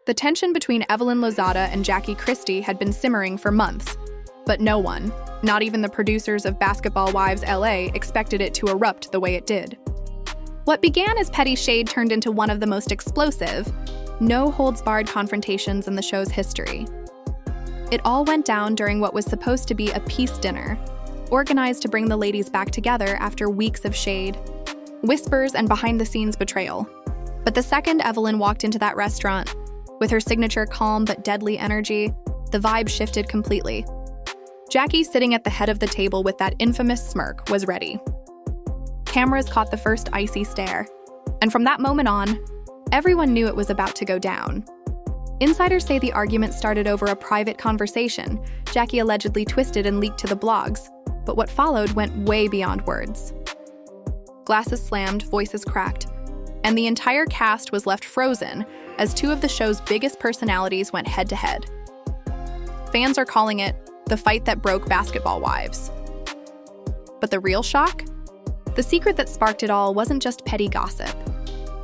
The tension between Evelyn Lozada and Jackie Christie had been simmering for months, but no one, not even the producers of BBWLA, expected it to erupt the way it did. What began as petty shade turned into one of the most explosive, no-holds-barred confrontations in the show's history. It all went down during what was supposed to be a peace dinner, organized to bring the ladies back together after weeks of shade, whispers, and behind-the-scenes betrayal. But the second Evelyn walked into that restaurant, with her signature calm but deadly energy, the vibe shifted completely. Jackie, sitting at the head of the table with that infamous smirk, was ready. Cameras caught the first icy stare, and from that moment on, everyone knew it was about to go down. Insiders say the argument started over a private conversation Jackie allegedly twisted and leaked to the blogs, but what followed went way beyond words. Glasses slammed, voices cracked, and the entire cast was left frozen as two of the show's biggest personalities went head-to-head. Fans are calling it the fight that broke Basketball Wives. But the real shock? The secret that sparked it all wasn't just petty gossip.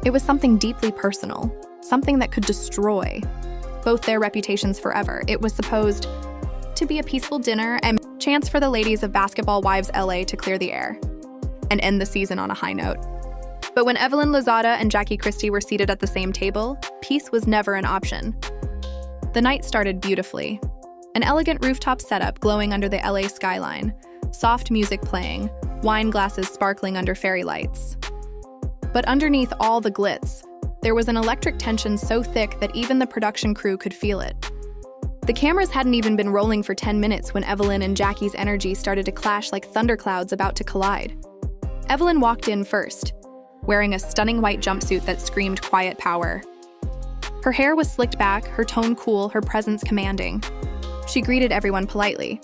It was something deeply personal, something that could destroy both their reputations forever. It was supposed to be a peaceful dinner and a chance for the ladies of Basketball Wives LA to clear the air and end the season on a high note. But when Evelyn Lozada and Jackie Christie were seated at the same table, peace was never an option. The night started beautifully. An elegant rooftop setup glowing under the LA skyline, soft music playing, wine glasses sparkling under fairy lights. But underneath all the glitz, there was an electric tension so thick that even the production crew could feel it. The cameras hadn't even been rolling for 10 minutes when Evelyn and Jackie's energy started to clash like thunderclouds about to collide. Evelyn walked in first, wearing a stunning white jumpsuit that screamed quiet power. Her hair was slicked back, her tone cool, her presence commanding. She greeted everyone politely,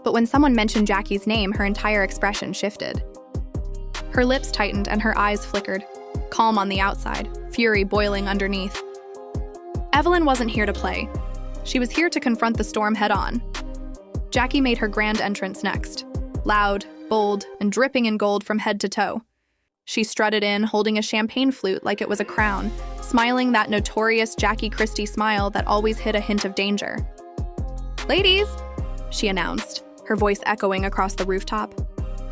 but when someone mentioned Jackie's name, her entire expression shifted. Her lips tightened and her eyes flickered, calm on the outside, fury boiling underneath. Evelyn wasn't here to play. She was here to confront the storm head-on. Jackie made her grand entrance next, loud, bold, and dripping in gold from head to toe. She strutted in, holding a champagne flute like it was a crown, smiling that notorious Jackie Christie smile that always hid a hint of danger. "Ladies," she announced, her voice echoing across the rooftop.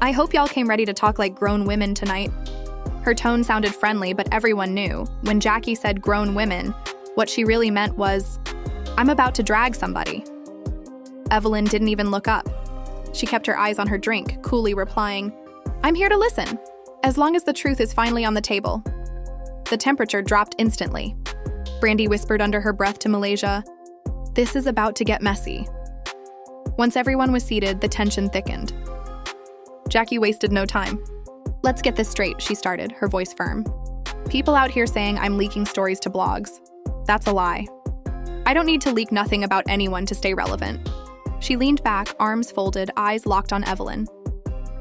"I hope y'all came ready to talk like grown women tonight." Her tone sounded friendly, but everyone knew, when Jackie said grown women, what she really meant was, "I'm about to drag somebody." Evelyn didn't even look up. She kept her eyes on her drink, coolly replying, "I'm here to listen, as long as the truth is finally on the table." The temperature dropped instantly. Brandy whispered under her breath to Malaysia, "This is about to get messy." Once everyone was seated, the tension thickened. Jackie wasted no time. "Let's get this straight," she started, her voice firm. "People out here saying I'm leaking stories to blogs. That's a lie. I don't need to leak nothing about anyone to stay relevant." She leaned back, arms folded, eyes locked on Evelyn.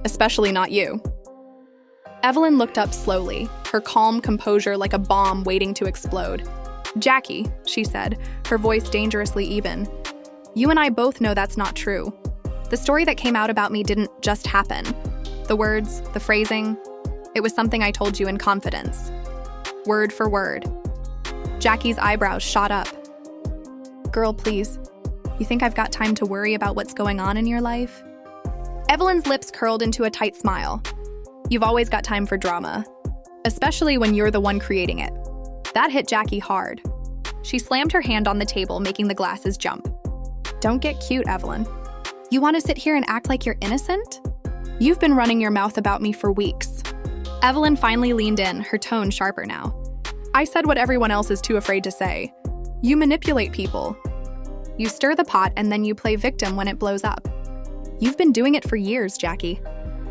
"Especially not you." Evelyn looked up slowly, her calm composure like a bomb waiting to explode. "Jackie," she said, her voice dangerously even, "you and I both know that's not true. The story that came out about me didn't just happen. The words, the phrasing, it was something I told you in confidence. Word for word." Jackie's eyebrows shot up. "Girl, please. You think I've got time to worry about what's going on in your life?" Evelyn's lips curled into a tight smile. "You've always got time for drama, especially when you're the one creating it." That hit Jackie hard. She slammed her hand on the table, making the glasses jump. "Don't get cute, Evelyn. You want to sit here and act like you're innocent? You've been running your mouth about me for weeks." Evelyn finally leaned in, her tone sharper now. "I said what everyone else is too afraid to say. You manipulate people. You stir the pot and then you play victim when it blows up. You've been doing it for years, Jackie."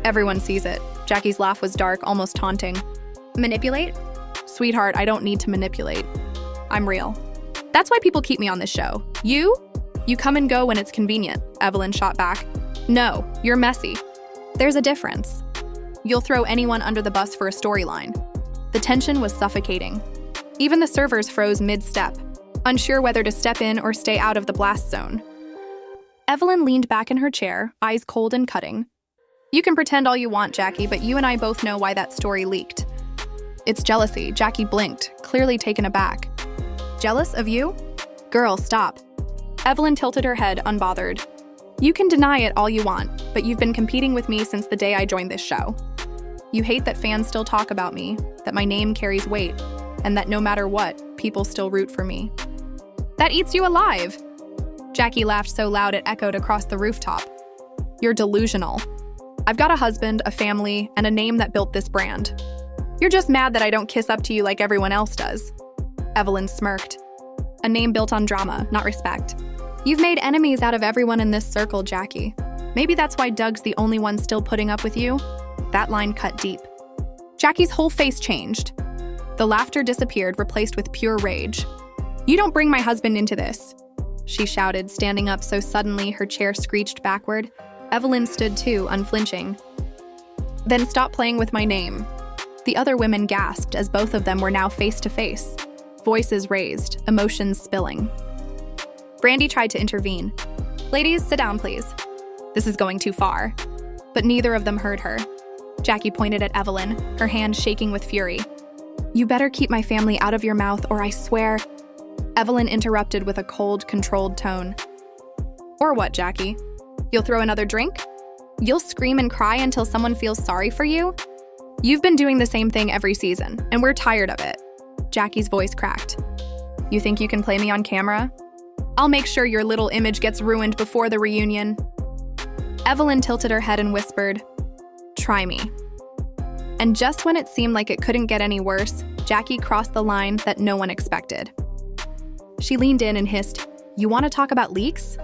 Everyone sees it. Jackie's laugh was dark, almost taunting. "Manipulate? Sweetheart, I don't need to manipulate. I'm real. That's why people keep me on this show. You come and go when it's convenient," Evelyn shot back. "No, you're messy. There's a difference. You'll throw anyone under the bus for a storyline." The tension was suffocating. Even the servers froze mid-step, unsure whether to step in or stay out of the blast zone. Evelyn leaned back in her chair, eyes cold and cutting. "You can pretend all you want, Jackie, but you and I both know why that story leaked." "It's jealousy." Jackie blinked, clearly taken aback. "Jealous of you? Girl, stop. Evelyn tilted her head, unbothered. You can deny it all you want, but you've been competing with me since the day I joined this show. You hate that fans still talk about me, that my name carries weight, and that no matter what, people still root for me. That eats you alive! Jackie laughed so loud it echoed across the rooftop. You're delusional. I've got a husband, a family, and a name that built this brand. You're just mad that I don't kiss up to you like everyone else does. Evelyn smirked. A name built on drama, not respect. You've made enemies out of everyone in this circle, Jackie. Maybe that's why Doug's the only one still putting up with you? That line cut deep. Jackie's whole face changed. The laughter disappeared, replaced with pure rage. You don't bring my husband into this, she shouted, standing up so suddenly her chair screeched backward. Evelyn stood too, unflinching. Then stop playing with my name. The other women gasped as both of them were now face to face, voices raised, emotions spilling. Brandy tried to intervene. Ladies, sit down, please. This is going too far. But neither of them heard her. Jackie pointed at Evelyn, her hand shaking with fury. You better keep my family out of your mouth, or I swear. Evelyn interrupted with a cold, controlled tone. Or what, Jackie? You'll throw another drink? You'll scream and cry until someone feels sorry for you? You've been doing the same thing every season, and we're tired of it. Jackie's voice cracked. You think you can play me on camera? I'll make sure your little image gets ruined before the reunion. Evelyn tilted her head and whispered, Try me. And just when it seemed like it couldn't get any worse, Jackie crossed the line that no one expected. She leaned in and hissed, You want to talk about leaks?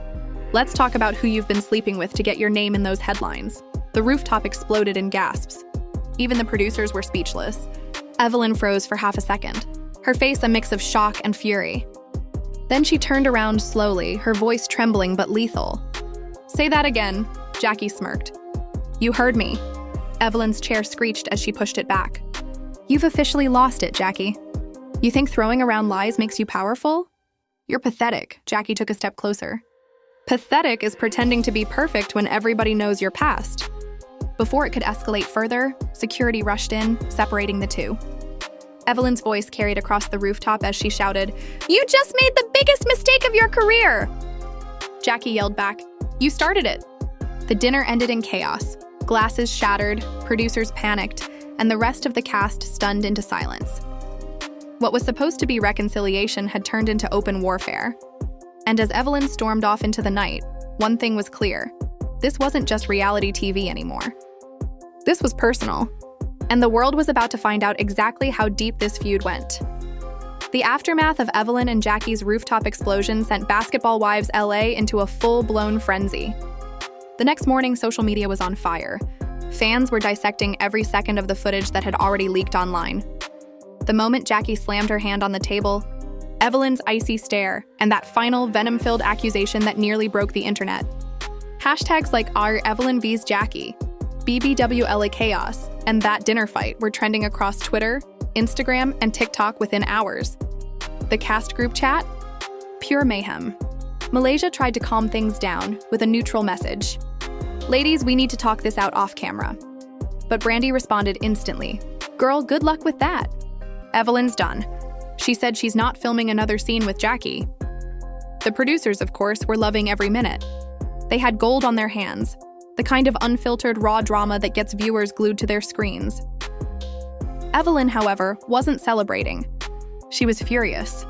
Let's talk about who you've been sleeping with to get your name in those headlines. The rooftop exploded in gasps. Even the producers were speechless. Evelyn froze for half a second, her face a mix of shock and fury. Then she turned around slowly, her voice trembling but lethal. Say that again, Jackie smirked. You heard me. Evelyn's chair screeched as she pushed it back. You've officially lost it, Jackie. You think throwing around lies makes you powerful? You're pathetic, Jackie took a step closer. Pathetic is pretending to be perfect when everybody knows your past. Before it could escalate further, security rushed in, separating the two. Evelyn's voice carried across the rooftop as she shouted, You just made the biggest mistake of your career! Jackie yelled back, You started it. The dinner ended in chaos. Glasses shattered, producers panicked, and the rest of the cast stunned into silence. What was supposed to be reconciliation had turned into open warfare. And as Evelyn stormed off into the night, one thing was clear. This wasn't just reality TV anymore. This was personal. And the world was about to find out exactly how deep this feud went. The aftermath of Evelyn and Jackie's rooftop explosion sent Basketball Wives LA into a full-blown frenzy. The next morning, social media was on fire. Fans were dissecting every second of the footage that had already leaked online. The moment Jackie slammed her hand on the table, Evelyn's icy stare, and that final venom-filled accusation that nearly broke the internet. Hashtags like Our Evelyn vs. Jackie, BBWLA chaos, and that dinner fight were trending across Twitter, Instagram, and TikTok within hours. The cast group chat? Pure mayhem. Malaysia tried to calm things down with a neutral message. Ladies, we need to talk this out off camera. But Brandy responded instantly. Girl, good luck with that. Evelyn's done. She said she's not filming another scene with Jackie. The producers, of course, were loving every minute. They had gold on their hands, the kind of unfiltered raw drama that gets viewers glued to their screens. Evelyn, however, wasn't celebrating. She was furious.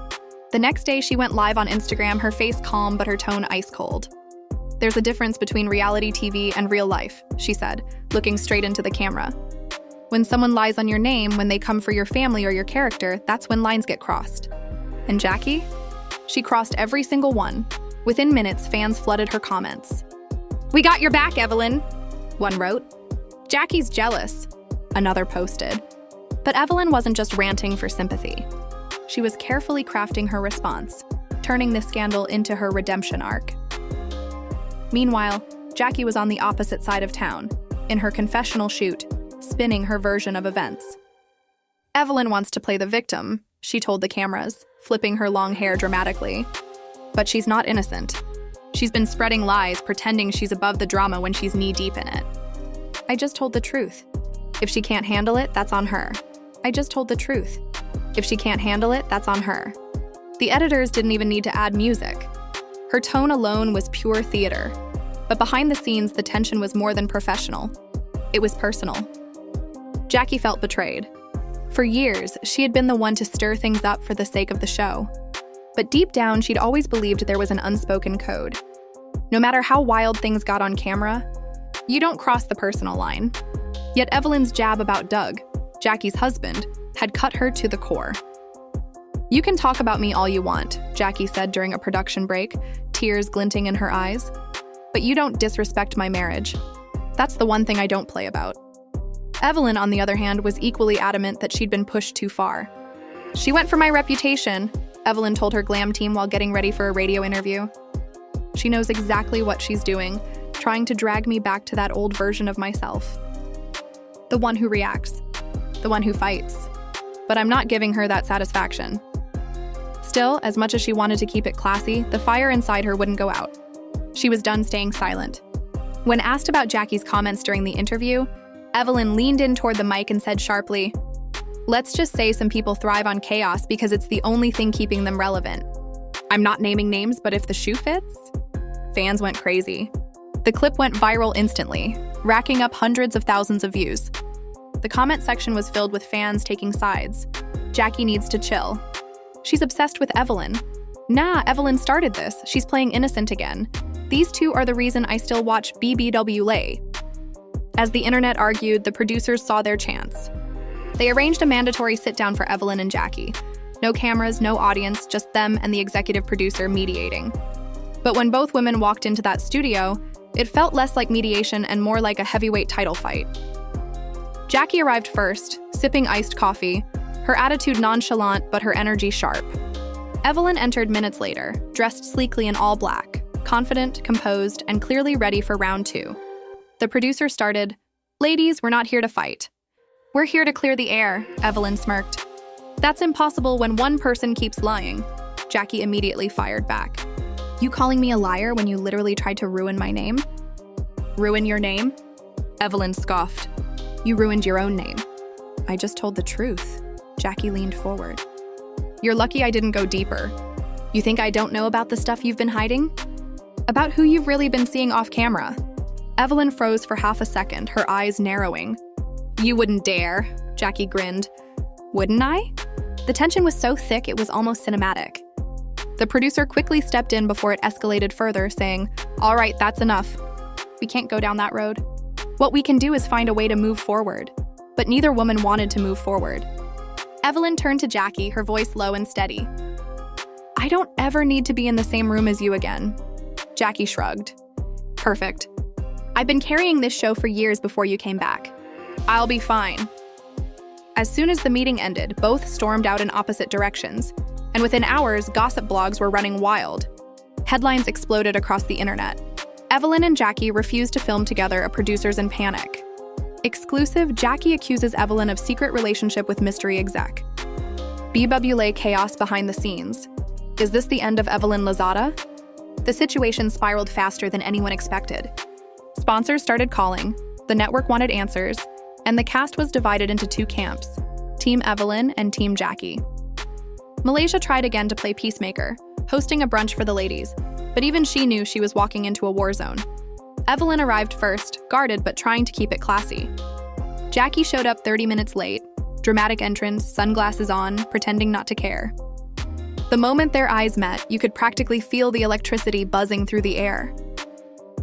The next day, she went live on Instagram, her face calm but her tone ice cold. There's a difference between reality TV and real life, she said, looking straight into the camera. When someone lies on your name, when they come for your family or your character, that's when lines get crossed. And Jackie? She crossed every single one. Within minutes, fans flooded her comments. We got your back, Evelyn, one wrote. Jackie's jealous, another posted. But Evelyn wasn't just ranting for sympathy. She was carefully crafting her response, turning the scandal into her redemption arc. Meanwhile, Jackie was on the opposite side of town, in her confessional shoot, spinning her version of events. Evelyn wants to play the victim, she told the cameras, flipping her long hair dramatically. But she's not innocent. She's been spreading lies, pretending she's above the drama when she's knee-deep in it. I just told the truth. If she can't handle it, that's on her. I just told the truth. If she can't handle it, that's on her. The editors didn't even need to add music. Her tone alone was pure theater. But behind the scenes, the tension was more than professional. It was personal. Jackie felt betrayed. For years, she had been the one to stir things up for the sake of the show. But deep down, she'd always believed there was an unspoken code. No matter how wild things got on camera, you don't cross the personal line. Yet Evelyn's jab about Doug, Jackie's husband, had cut her to the core. "You can talk about me all you want," Jackie said during a production break, tears glinting in her eyes. "But you don't disrespect my marriage. That's the one thing I don't play about." Evelyn, on the other hand, was equally adamant that she'd been pushed too far. "She went for my reputation," Evelyn told her glam team while getting ready for a radio interview. "She knows exactly what she's doing, trying to drag me back to that old version of myself. The one who reacts. The one who fights. But I'm not giving her that satisfaction." Still, as much as she wanted to keep it classy, the fire inside her wouldn't go out. She was done staying silent. When asked about Jackie's comments during the interview, Evelyn leaned in toward the mic and said sharply, "Let's just say some people thrive on chaos because it's the only thing keeping them relevant. I'm not naming names, but if the shoe fits?" Fans went crazy. The clip went viral instantly, racking up hundreds of thousands of views. The comment section was filled with fans taking sides. "Jackie needs to chill. She's obsessed with Evelyn. Nah, Evelyn started this. She's playing innocent again. These two are the reason I still watch BBWLA." As the internet argued, the producers saw their chance. They arranged a mandatory sit-down for Evelyn and Jackie. No cameras, no audience, just them and the executive producer mediating. But when both women walked into that studio, it felt less like mediation and more like a heavyweight title fight. Jackie arrived first, sipping iced coffee, her attitude nonchalant but her energy sharp. Evelyn entered minutes later, dressed sleekly in all black, confident, composed, and clearly ready for round two. The producer started, "Ladies, we're not here to fight. We're here to clear the air," Evelyn smirked. "That's impossible when one person keeps lying," Jackie immediately fired back. "You calling me a liar when you literally tried to ruin my name?" "Ruin your name?" Evelyn scoffed. "You ruined your own name." "I just told the truth." Jackie leaned forward. "You're lucky I didn't go deeper. You think I don't know about the stuff you've been hiding? About who you've really been seeing off camera?" Evelyn froze for half a second, her eyes narrowing. "You wouldn't dare," Jackie grinned. "Wouldn't I?" The tension was so thick it was almost cinematic. The producer quickly stepped in before it escalated further, saying, "All right, that's enough. We can't go down that road. What we can do is find a way to move forward." But neither woman wanted to move forward. Evelyn turned to Jackie, her voice low and steady. "I don't ever need to be in the same room as you again." Jackie shrugged. "Perfect. I've been carrying this show for years before you came back. I'll be fine." As soon as the meeting ended, both stormed out in opposite directions, and within hours, gossip blogs were running wild. Headlines exploded across the internet. Evelyn and Jackie refused to film together, a producer's in panic. Exclusive, Jackie accuses Evelyn of secret relationship with mystery exec. BBWLA chaos behind the scenes. Is this the end of Evelyn Lozada? The situation spiraled faster than anyone expected. Sponsors started calling, the network wanted answers, and the cast was divided into two camps, Team Evelyn and Team Jackie. Malaysia tried again to play peacemaker, hosting a brunch for the ladies, but even she knew she was walking into a war zone. Evelyn arrived first, guarded but trying to keep it classy. Jackie showed up 30 minutes late, dramatic entrance, sunglasses on, pretending not to care. The moment their eyes met, you could practically feel the electricity buzzing through the air.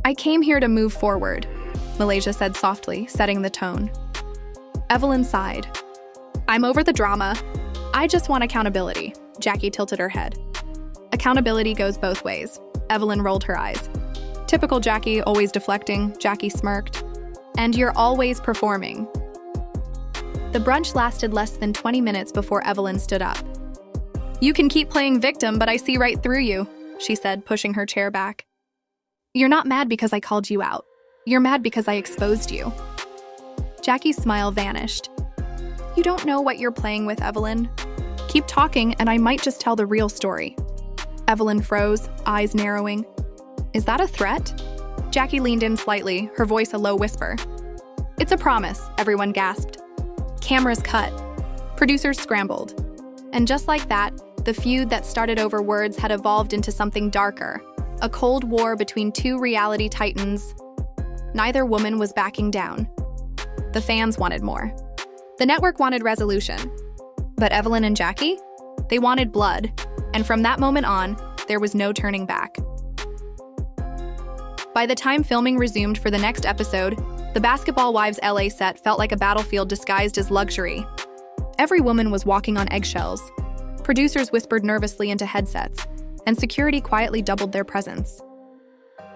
"I came here to move forward," Malaysia said softly, setting the tone. Evelyn sighed. "I'm over the drama. I just want accountability," Jackie tilted her head. "Accountability goes both ways." Evelyn rolled her eyes. Typical Jackie, always deflecting, Jackie smirked. "And you're always performing." The brunch lasted less than 20 minutes before Evelyn stood up. "You can keep playing victim, but I see right through you," she said, pushing her chair back. "You're not mad because I called you out. You're mad because I exposed you." Jackie's smile vanished. "You don't know what you're playing with, Evelyn. Keep talking and I might just tell the real story." Evelyn froze, eyes narrowing. "Is that a threat?" Jackie leaned in slightly, her voice a low whisper. "It's a promise," everyone gasped. Cameras cut. Producers scrambled. And just like that, the feud that started over words had evolved into something darker, a cold war between two reality titans. Neither woman was backing down. The fans wanted more. The network wanted resolution. But Evelyn and Jackie? They wanted blood, and from that moment on, there was no turning back. By the time filming resumed for the next episode, the Basketball Wives LA set felt like a battlefield disguised as luxury. Every woman was walking on eggshells. Producers whispered nervously into headsets, and security quietly doubled their presence.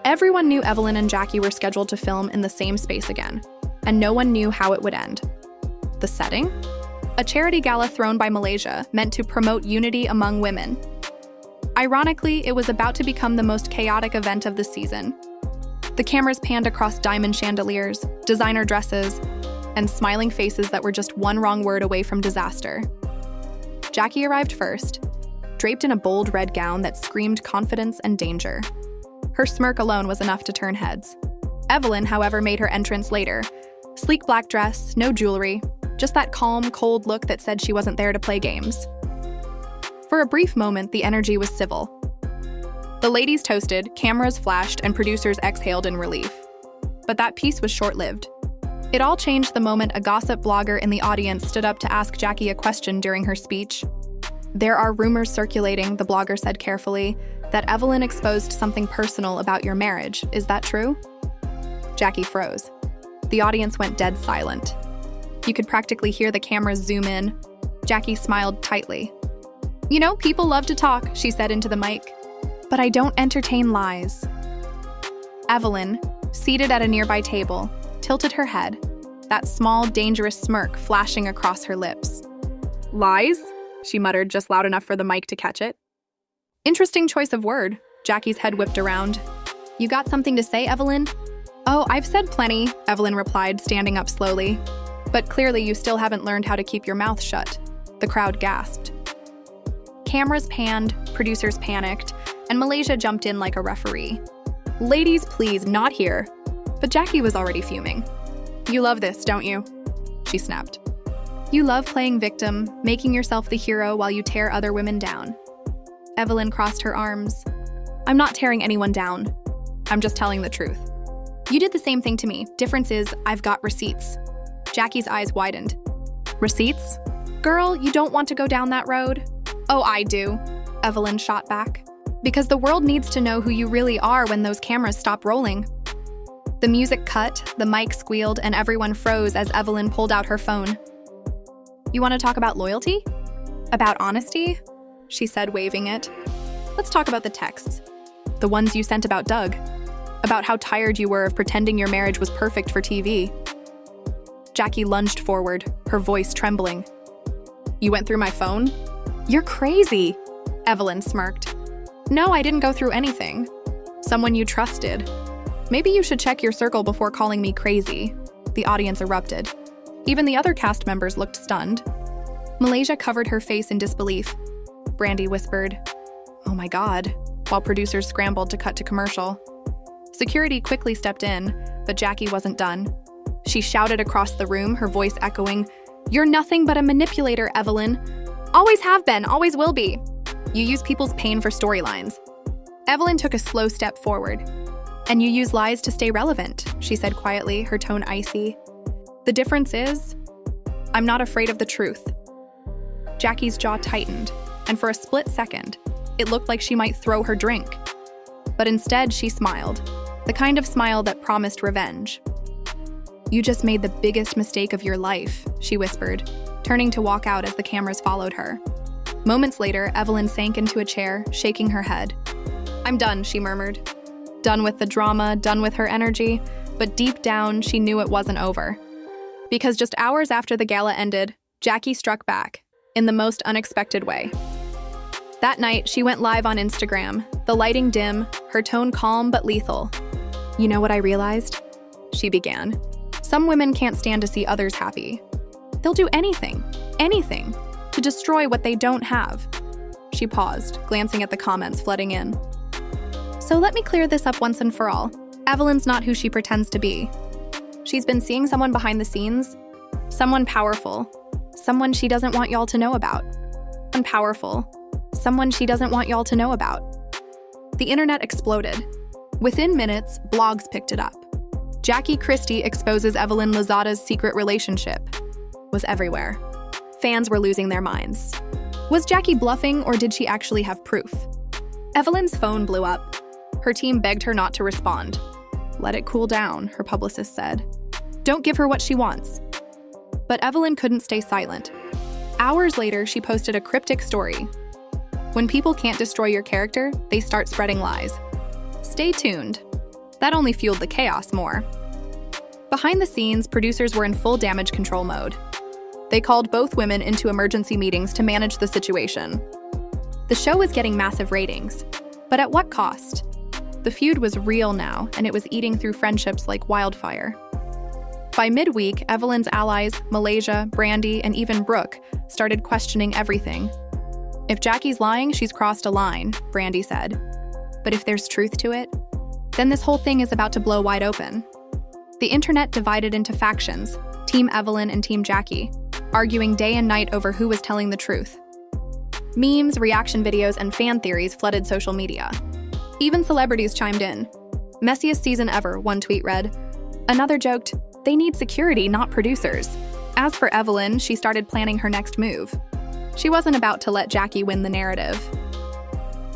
Everyone knew Evelyn and Jackie were scheduled to film in the same space again, and no one knew how it would end. The setting? A charity gala thrown by Malaysia, meant to promote unity among women. Ironically, it was about to become the most chaotic event of the season. The cameras panned across diamond chandeliers, designer dresses, and smiling faces that were just one wrong word away from disaster. Jackie arrived first, draped in a bold red gown that screamed confidence and danger. Her smirk alone was enough to turn heads. Evelyn, however, made her entrance later. Sleek black dress, no jewelry, just that calm, cold look that said she wasn't there to play games. For a brief moment, the energy was civil. The ladies toasted, cameras flashed, and producers exhaled in relief. But that peace was short-lived. It all changed the moment a gossip blogger in the audience stood up to ask Jackie a question during her speech. "There are rumors circulating," the blogger said carefully, "that Evelyn exposed something personal about your marriage. Is that true?" Jackie froze. The audience went dead silent. You could practically hear the cameras zoom in. Jackie smiled tightly. "You know, people love to talk," she said into the mic. "But I don't entertain lies." Evelyn, seated at a nearby table, tilted her head, that small, dangerous smirk flashing across her lips. "Lies?" she muttered just loud enough for the mic to catch it. "Interesting choice of word." Jackie's head whipped around. "You got something to say, Evelyn?" "Oh, I've said plenty," Evelyn replied, standing up slowly. "But clearly you still haven't learned how to keep your mouth shut." The crowd gasped. Cameras panned, producers panicked, and Malaysia jumped in like a referee. "Ladies, please, not here." But Jackie was already fuming. "You love this, don't you?" she snapped. "You love playing victim, making yourself the hero while you tear other women down." Evelyn crossed her arms. "I'm not tearing anyone down. I'm just telling the truth. You did the same thing to me. Difference is, I've got receipts." Jackie's eyes widened. "Receipts? Girl, you don't want to go down that road?" "Oh, I do," Evelyn shot back. "Because the world needs to know who you really are when those cameras stop rolling." The music cut, the mic squealed, and everyone froze as Evelyn pulled out her phone. "You want to talk about loyalty? About honesty?" she said, waving it. "Let's talk about the texts. The ones you sent about Doug. About how tired you were of pretending your marriage was perfect for TV." Jackie lunged forward, her voice trembling. "You went through my phone? You're crazy," Evelyn smirked. "No, I didn't go through anything. Someone you trusted. Maybe you should check your circle before calling me crazy." The audience erupted. Even the other cast members looked stunned. Malaysia covered her face in disbelief. Brandy whispered, "Oh my God," while producers scrambled to cut to commercial. Security quickly stepped in, but Jackie wasn't done. She shouted across the room, her voice echoing, "You're nothing but a manipulator, Evelyn. Always have been, always will be. You use people's pain for storylines." Evelyn took a slow step forward. "And you use lies to stay relevant," she said quietly, her tone icy. "The difference is, I'm not afraid of the truth." Jackie's jaw tightened, and for a split second, it looked like she might throw her drink. But instead, she smiled, the kind of smile that promised revenge. "You just made the biggest mistake of your life," she whispered, turning to walk out as the cameras followed her. Moments later, Evelyn sank into a chair, shaking her head. "I'm done," she murmured. Done with the drama, done with her energy, but deep down, she knew it wasn't over. Because just hours after the gala ended, Jackie struck back, in the most unexpected way. That night, she went live on Instagram, the lighting dim, her tone calm but lethal. "You know what I realized?" she began. "Some women can't stand to see others happy. They'll do anything, to destroy what they don't have." She paused, glancing at the comments flooding in. "So let me clear this up once and for all. Evelyn's not who she pretends to be. She's been seeing someone behind the scenes, someone powerful, someone she doesn't want y'all to know about. And powerful, someone she doesn't want y'all to know about. The internet exploded. Within minutes, blogs picked it up. Jackie Christie exposes Evelyn Lozada's secret relationship was everywhere. Fans were losing their minds. Was Jackie bluffing, or did she actually have proof? Evelyn's phone blew up. Her team begged her not to respond. "Let it cool down," her publicist said. "Don't give her what she wants." But Evelyn couldn't stay silent. Hours later, she posted a cryptic story. When people can't destroy your character, they start spreading lies. Stay tuned. That only fueled the chaos more. Behind the scenes, producers were in full damage control mode. They called both women into emergency meetings to manage the situation. The show was getting massive ratings, but at what cost? The feud was real now, and it was eating through friendships like wildfire. By midweek, Evelyn's allies, Malaysia, Brandy, and even Brooke, started questioning everything. "If Jackie's lying, she's crossed a line," Brandy said. "But if there's truth to it, then this whole thing is about to blow wide open." The internet divided into factions, Team Evelyn and Team Jackie, arguing day and night over who was telling the truth. Memes, reaction videos, and fan theories flooded social media. Even celebrities chimed in. "Messiest season ever," one tweet read. Another joked, "They need security, not producers." As for Evelyn, she started planning her next move. She wasn't about to let Jackie win the narrative.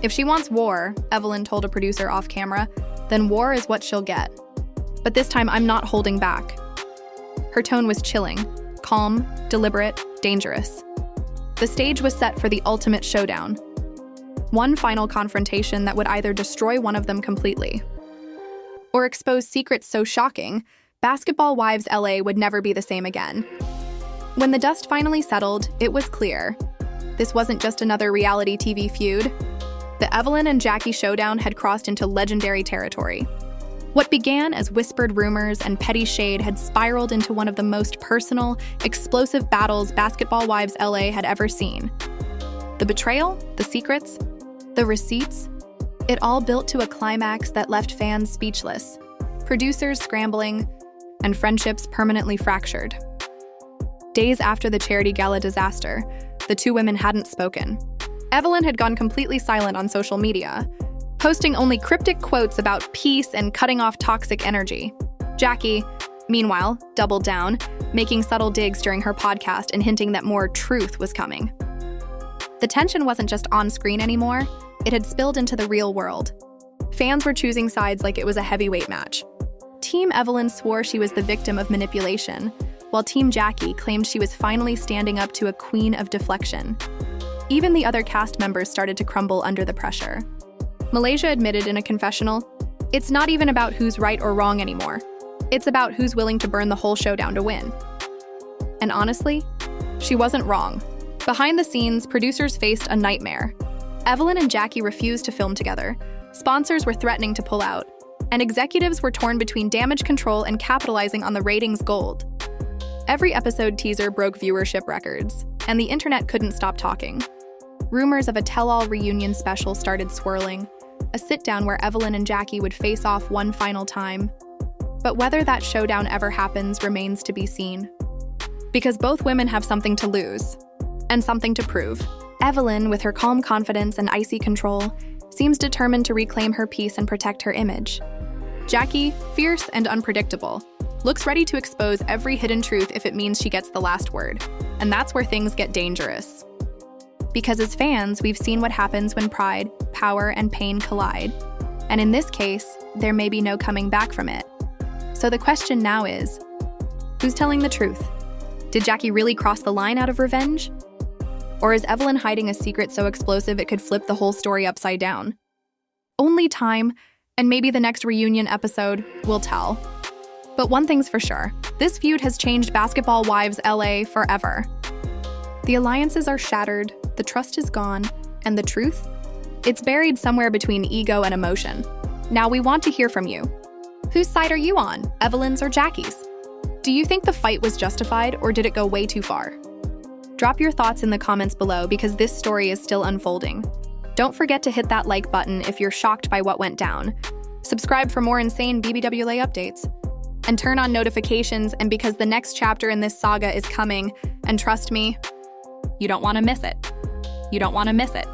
"If she wants war," Evelyn told a producer off camera, "then war is what she'll get. But this time I'm not holding back." Her tone was chilling, calm, deliberate, dangerous. The stage was set for the ultimate showdown. One final confrontation that would either destroy one of them completely or expose secrets so shocking, Basketball Wives LA would never be the same again. When the dust finally settled, it was clear. This wasn't just another reality TV feud. The Evelyn and Jackie showdown had crossed into legendary territory. What began as whispered rumors and petty shade had spiraled into one of the most personal, explosive battles Basketball Wives LA had ever seen. The betrayal, the secrets, the receipts, it all built to a climax that left fans speechless, producers scrambling, and friendships permanently fractured. Days after the charity gala disaster, the two women hadn't spoken. Evelyn had gone completely silent on social media, posting only cryptic quotes about peace and cutting off toxic energy. Jackie, meanwhile, doubled down, making subtle digs during her podcast and hinting that more truth was coming. The tension wasn't just on screen anymore, it had spilled into the real world. Fans were choosing sides like it was a heavyweight match. Team Evelyn swore she was the victim of manipulation, while Team Jackie claimed she was finally standing up to a queen of deflection. Even the other cast members started to crumble under the pressure. Malaysia admitted in a confessional, "It's not even about who's right or wrong anymore. It's about who's willing to burn the whole show down to win." And honestly, she wasn't wrong. Behind the scenes, producers faced a nightmare. Evelyn and Jackie refused to film together, sponsors were threatening to pull out, and executives were torn between damage control and capitalizing on the ratings gold. Every episode teaser broke viewership records, and the internet couldn't stop talking. Rumors of a tell-all reunion special started swirling, a sit-down where Evelyn and Jackie would face off one final time. But whether that showdown ever happens remains to be seen. Because both women have something to lose, and something to prove. Evelyn, with her calm confidence and icy control, seems determined to reclaim her peace and protect her image. Jackie, fierce and unpredictable, looks ready to expose every hidden truth if it means she gets the last word. And that's where things get dangerous. Because as fans, we've seen what happens when pride, power, and pain collide. And in this case, there may be no coming back from it. So the question now is, who's telling the truth? Did Jackie really cross the line out of revenge? Or is Evelyn hiding a secret so explosive it could flip the whole story upside down? Only time, and maybe the next reunion episode, will tell. But one thing's for sure, this feud has changed Basketball Wives LA forever. The alliances are shattered, the trust is gone, and the truth? It's buried somewhere between ego and emotion. Now we want to hear from you. Whose side are you on, Evelyn's or Jackie's? Do you think the fight was justified, or did it go way too far? Drop your thoughts in the comments below because this story is still unfolding. Don't forget to hit that like button if you're shocked by what went down. Subscribe for more insane BBWLA updates. And turn on notifications, and because the next chapter in this saga is coming, and trust me, you don't want to miss it. You don't want to miss it.